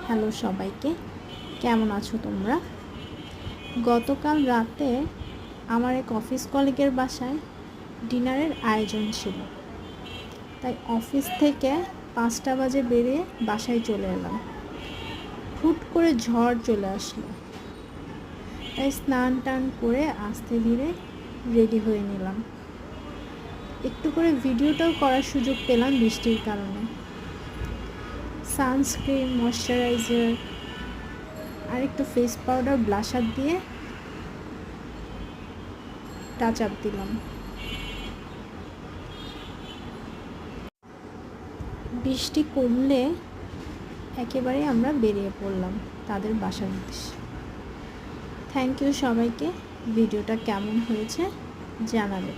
Hello সবাইকে, কেমন আছো তোমরা? গতকাল রাতে আমার এক অফিস কলিগের বাসায় ডিনারের আয়োজন ছিল, তাই অফিস থেকে 5টা বাজে বেরিয়ে বাসায় চলে এলাম। হুট করে ঝড় চলে আসলো, তাই স্নান টান করে আস্তে ধীরে রেডি হয়ে নিলাম। একটু করে ভিডিওটাও করার সুযোগ পেলাম বৃষ্টির কারণে। সানস্ক্রিন, ময়শ্চারাইজার আর একটু ফেস পাউডার, ব্লাশার দিয়ে টাচ আপ দিলাম। বৃষ্টি কমলে একেবারে আমরা বেরিয়ে পড়লাম তাদের বাসার উদ্দেশ্যে। থ্যাংক ইউ সবাইকে। ভিডিওটা কেমন হয়েছে জানাবেন।